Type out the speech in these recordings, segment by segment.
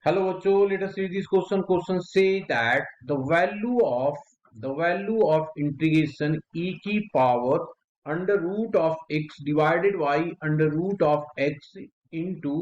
Hello बच्चों, let us see this question. Question say that the value of integration e की power under root of x divided by under root of x into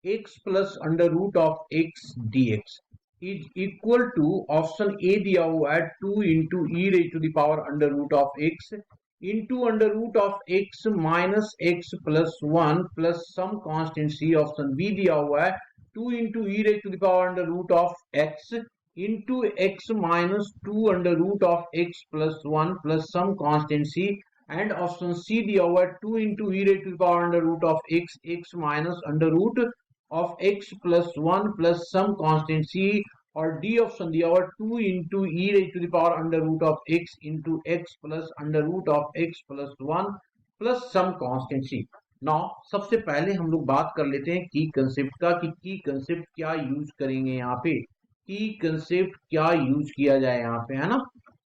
x plus under root of x dx is equal to option A दिया हुआ है 2 into e raised to the power under root of x into under root of x minus x plus 1 plus some constant c. option B दिया हुआ है 2 into e raised to the power under root of x into x minus 2 under root of x plus 1 plus some constant c. and option C दिया हुआ है 2 into e raised to the power under root of x minus under root of x plus 1 plus some constant c. और D option दिया हुआ 2 into e raised to the power under root of x into x plus under root of x plus 1 plus some constant c. Now सबसे पहले हम लोग बात कर लेते हैं की कंसेप्ट का कि की कंसेप्ट क्या यूज करेंगे यहाँ पे, की कंसेप्ट क्या यूज किया जाए यहाँ पे, है ना।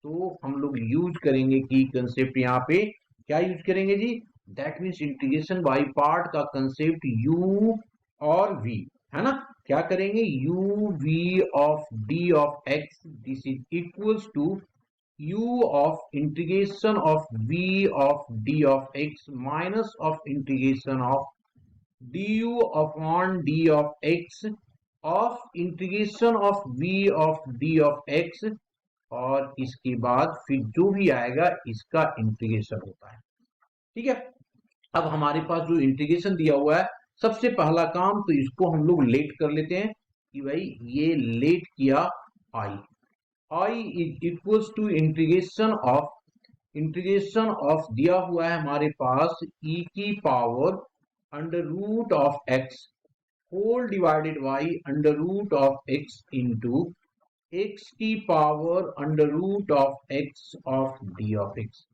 तो हम लोग यूज करेंगे की कंसेप्ट यहाँ पे क्या यूज करेंगे जी, that means integration by part का कंसेप्ट u और v, है ना। क्या करेंगे, u v of d of x this is equals to u of integration of v of d of x minus of integration of du upon d of x of integration of v of d of x, और इसके बाद फिर जो भी आएगा इसका integration होता है। ठीक है, अब हमारे पास जो इंटीग्रेशन दिया हुआ है, सबसे पहला काम तो इसको हम लोग लेट कर लेते हैं कि भाई ये लेट किया I is equals to integration of दिया हुआ है हमारे पास e की power under root of x whole divided by under root of x into x की power under root of x of d of x।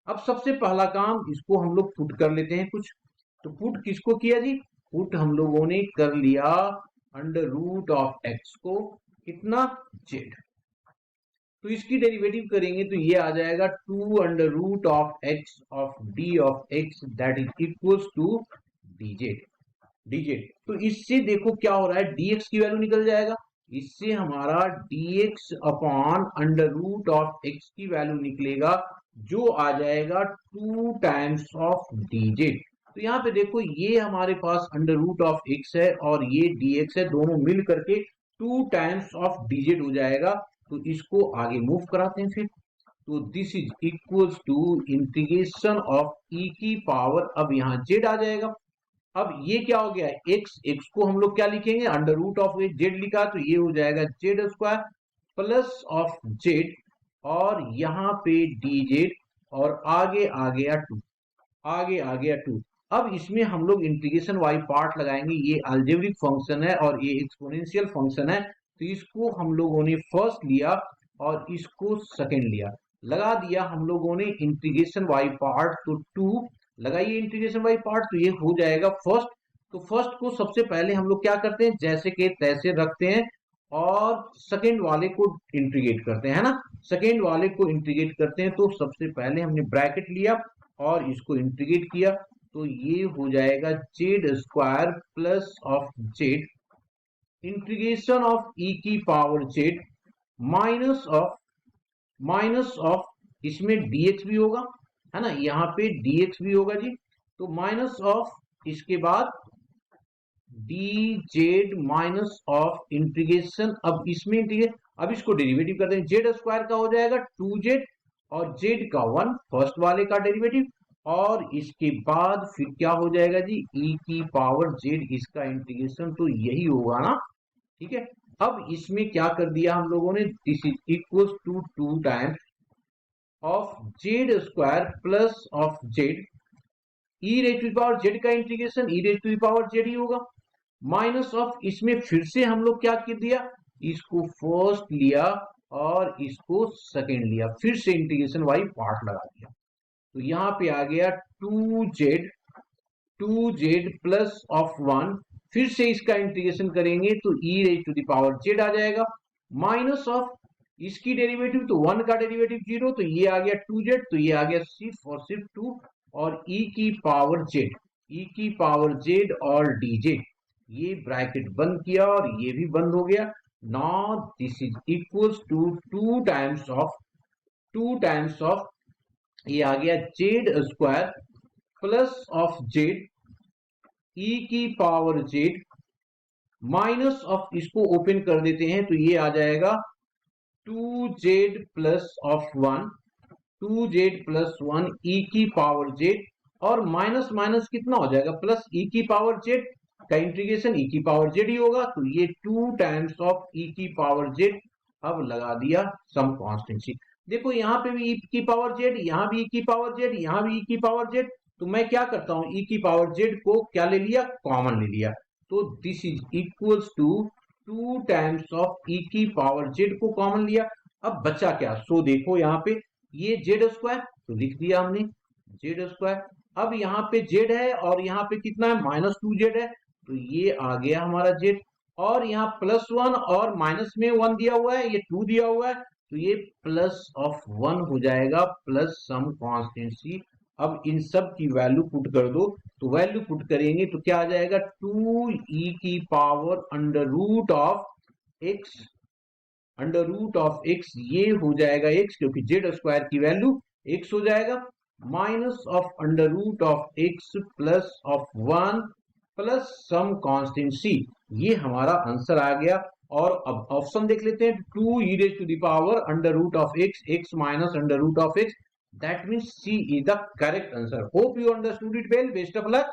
अब सबसे पहला काम इसको हम लोग पुट कर लेते हैं कुछ, तो पुट किसको किया जी, पुट हम लोगों ने कर लिया अंडर रूट ऑफ x को कितना z, तो इसकी डेरिवेटिव करेंगे तो ये आ जाएगा 2 under root of x of d of x that is equals to dz। तो इससे देखो क्या हो रहा है, dx की वैल्यू निकल जाएगा, इससे हमारा dx upon under root of x की वैल्यू निकलेगा जो आ जाएगा 2 टाइम्स ऑफ dz। तो यहाँ पे देखो ये हमारे पास अंडर रूट ऑफ x है और ये dx है, दोनों मिल करके 2 टाइम्स ऑफ dz हो जाएगा। तो इसको आगे मूव कराते हैं फिर, तो this is equals to integration of e की पावर, अब यहाँ z आ जाएगा। अब ये क्या हो गया, x को हम लोग क्या लिखेंगे, अंडर रूट ऑफ z लिखा, तो ये हो जाएगा z square plus of z और यहाँ पे dz और आगे आ गया 2। अब इसमें हम लोग इंटीग्रेशन वाई पार्ट लगाएंगे, ये अलजेब्रिक फंक्शन है और ये एक्सपोनेंशियल फंक्शन है, तो इसको हम लोगों ने फर्स्ट लिया और इसको सेकंड लिया, लगा दिया हम लोगों ने इंटीग्रेशन वाई पार्ट, तो 2 लगाइए इंटीग्रेशन वाई पार्ट, तो ये हो जाएगा फर्स्ट। तो फर्स्ट को सबसे पहले हम लोग क्या करते हैं, जैसे के तैसे रखते हैं और सेकंड वाले को इंटीग्रेट करते हैं, है ना। सेकंड वाले को इंटीग्रेट करते हैं, तो सबसे पहले हमने ब्रैकेट लिया और इसको इंटीग्रेट किया, तो ये हो जाएगा Z square plus of Z integration of e की पावर z माइनस ऑफ इसमें dx भी होगा, है ना, यहाँ पे dx भी होगा जी, तो माइनस ऑफ इसके बाद dz माइनस ऑफ इंटीग्रेशन, अब इसमें इंटीग्रेट, अब इसको डेरिवेटिव करते हैं, जेड स्क्वायर का हो जाएगा 2z और z का 1 फर्स्ट वाले का डेरिवेटिव, और इसके बाद फिर क्या हो जाएगा जी, e की पावर z इसका इंटीग्रेशन, तो यही होगा ना। ठीक है, अब इसमें क्या कर दिया हम लोगों ने, this is equals to 2 times of Z square plus of Z E raise to power Z का integration E raise to power Z ही होगा, माइनस ऑफ इसमें फिर से हम लोग क्या कर दिया, इसको फर्स्ट लिया और इसको सेकंड लिया, फिर से इंटीग्रेशन वाई पार्ट लगा दिया, तो यहाँ पे आ गया 2z प्लस ऑफ 1, फिर से इसका इंटीग्रेशन करेंगे तो e raise to the power z आ जाएगा, माइनस ऑफ इसकी डेरिवेटिव तो 1 का डेरिवेटिव 0, तो ये आ गया 2z, तो ये आ गया सिर्फ और सिर्फ 2 और e की पावर z और dz, ये ब्रैकेट बंद किया और ये भी बंद हो गया। Now this is equals to two times of ये आ गया Z square plus of Z E की पावर जेड माइनस ऑफ, इसको ओपन कर देते हैं तो ये आ जाएगा 2z plus of 1, 2z plus 1 ई की पावर जेड, और माइनस माइनस कितना हो जाएगा प्लस ई की पावर जेड का इंटीग्रेशन ई की पावर जेड ही होगा, तो ये 2 टाइम्स ऑफ ई की पावर जेड। अब लगा दिया सम कॉन्स्टेंसी। देखो यहाँ पे भी ई की पावर जेड, यहाँ भी ई की पावर जेड, यहाँ भी ई की पावर जेड, तो मैं क्या करता हूं ई की पावर जेड को क्या ले लिया, कॉमन ले लिया, तो this is equals to 2 times of E की पावर जेड को कॉमन लिया। अब बचा क्या, सो देखो यहाँ पे ये जेड स्क्वायर तो लिख दिया हमने जेड स्क्वायर। अब यहाँ पे जेड है और यहाँ पे कितना है -2z है, तो ये आ गया हमारा जेड, और यहाँ +1 और माइनस में 1 दिया हुआ है, ये 2 दिया हुआ है, तो ये प्लस ऑफ 1 हो जाएगा प्लस सम कॉन्स्टेंसी। अब इन सब की वैल्यू पुट कर दो, तो वैल्यू पुट करेंगे तो क्या आ जाएगा 2e की power under root of x, ये हो जाएगा x क्योंकि जेड स्क्वायर की वैल्यू x हो जाएगा, minus of under root of x plus of 1 plus some constancy. ये हमारा आंसर आ गया। और अब ऑप्शन देख लेते हैं, 2e raise to the power under root of x minus under root of x, that means C is the correct answer. Hope you understood it well. Best of luck.